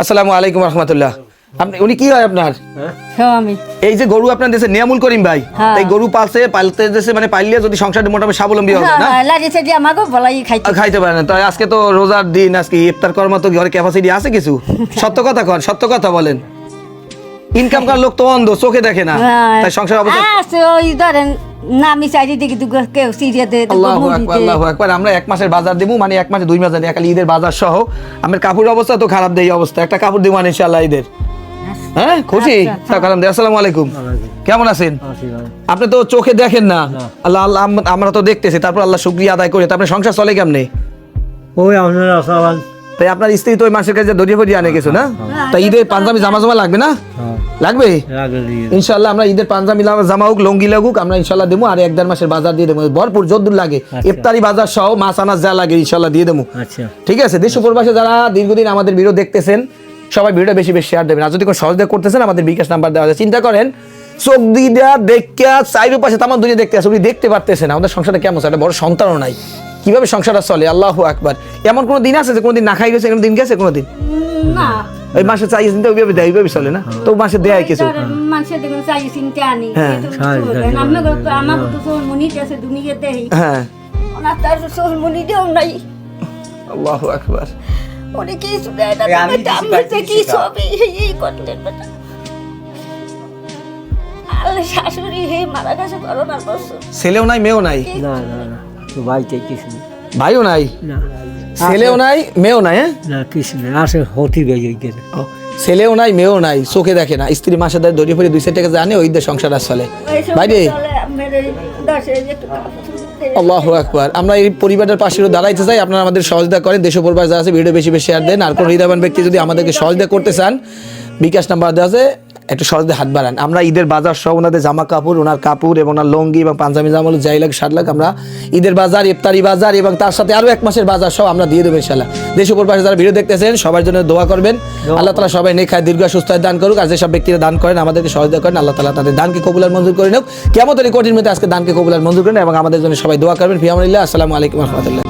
আসসালামু আলাইকুম রাহমাতুল্লাহ। আপনি উনি কি হয় আপনার? স্বামী। এই যে গরু আপনার দেশে নিয়ামুল করিম ভাই, এই গরু পালতে দেশে মানে পাইলে যদি সংসারে মোটামুটি স্বাবলম্বী হবে না, লাগিছে যে আমাকে বলাই খাইতে পারে না। তাই আজকে তো রোজার দিন, আজকে ইফতার করার মতো ঘরে ক্যাপাসিটি আছে কিছু? সত্য কথা কর, সত্য কথা বলেন। ইনকাম করার লোক তো অন্ধ, চোখে দেখে না, তাই সংসার অবস্থা আছে ওই ধরেন নামি চাইদি দেখি তো কেউ সিরিয়া দে। আল্লাহু আকবার, আল্লাহু আকবার। আমরা এক মাসের বাজার দেবো, মানে এক মাসে 2 মাস জানি, একালি ঈদের বাজার সহ। আমার কাপড়ের অবস্থা তো খারাপ, দেই অবস্থা, একটা কাপড় দেবো মানে ইনশাআল্লাহ ঈদের। হ্যাঁ, খুশি? আসসালামু আলাইকুম, কেমন আছেন? আপনি তো চোখে দেখেন না, আল্লাহ আল্লাহ আমরা তো দেখতেছি, তারপর আল্লাহ শুকরিয়া আদায় করে। তারপরে সংসার চলে কেমনে? ওই আপনারা সবাই তাই আপনার স্ত্রী তো ওই মাসের কাছে দড়িয়ে ফড়িয়ে আনে গেছো না? তাই ঈদের পাঞ্জাবি জামা লাগবে না? লাগবে ইনশাআল্লাহ। আমরা ঈদের পাঞ্জাবি জামা হোক, লঙ্গি লাগুক, আমরা ইনশাআল্লাহ দেবো। আর 1-1.5 মাসের বাজার দিয়ে দেবো, ভরপুর যদ্দূর লাগে, ইফতারি বাজার সহ মাছ আনাজ যা লাগে ইনশাআল্লাহ দিয়ে দেবো। ঠিক আছে? দেশ প্রবাসে যারা দীর্ঘদিন আমাদের ভিডিও দেখতেছেন, সবাই ভিডিওটা বেশি বেশি শেয়ার দেবেন। আর যদি কোনো সহযোগিতা করতেছেন, আমাদের বিকাশ নাম্বার দেওয়া আছে। চিন্তা করেন, চোখ দিয়া দেখা চাইরো পাশে তামাম দুনিয়া দেখতে আছে, উনি দেখতে পারতেছেন আমাদের সংসারটা কেমন, একটা বড় সন্তানও নাই, কিভাবে সংসারটা চলে। আল্লাহু আকবার। এমন কোনো দিন আছে যে কোনোদিন না খাই গেছে, কোনো দিন গেছে কোনোদিন? না, ওই মাসে চাই চিন্তা ওইভাবে দেয়, ওইভাবে চলে না তো, মাসে দেয় কিছু। মানুষের দেখুন চাই চিনতে আনি। হ্যাঁ। আমার তো সোলমনি আছে দুনিয়াতে। হ্যাঁ, ওনার তার সোলমনি দেও নাই। আল্লাহু আকবার। ওরে কি সুদে এটা আমি কি ছবি এই করলেন বেটা। আল্লাহ শাশুড়ি হে মারা গেছে করোনার বছর। ছেলেও নাই, মেয়েও নাই? না না না, তো ভাইতে কিছু নেই। ভাইও নাই, না ছেলেও নাই, মেয়েও নাই? হ্যাঁ, না কিছু নেই, আসে হতি বেজে গেছে। ছেলেও নাই, মেয়েও নাই, চোখে দেখে না। স্ত্রী মাসে দেয় দড়ি ফড়ি 200 টাকা জানে, ওই দিয়ে সংসার আর চলে। বাইরে আল্লাহু আকবার। আমরা এই পরিবারের পাশে দাঁড়াইতে চাই, আপনারা আমাদের সহযোগিতা করেন। দেশ পরিবার যা আছে ভিডিও বেশি বেশি শেয়ার দেন। আর কোন হৃদয়বান ব্যক্তি যদি আমাদেরকে সহযোগিতা করতে চান, বিকাশ নাম্বার দেওয়া আছে, একটু সহজে হাত বাড়ান। আমরা ঈদের বাজার সহ ওনাদের জামা কাপড়, ওনার কাপড় এবং ওনার লঙ্গি এবং পাঞ্জাবি জামা যাই লাগে 60 লাখ, আমরা ঈদের বাজার, ইফতারি বাজার এবং তার সাথে আরো 1 মাসের বাজার সহ আমরা দিয়ে দেবো ইনশাআল্লাহ। দেশ উপর পাশে যারা ভিডিও দেখতেছেন, সবার জন্য দোয়া করবেন। আল্লাহ তাআলা সবাই নেক খায়, দীর্ঘ সুস্থ দান করুক। আর যেসব ব্যক্তিরা দান করেন, আমাদেরকে সহযোগিতা করেন, আল্লাহ তাআলা তাদের দানকে কবুল আর মঞ্জুর করে নেক। কিয়ামতের কঠিন মধ্যে আজকে দানকে কবুল আর মঞ্জুর করেন এবং আমাদের জন্য সবাই দোয়া করবেন। ফি আমানিল্লাহ। আসসালামু আলাইকুম ওয়া রাহমাতুল্লাহ।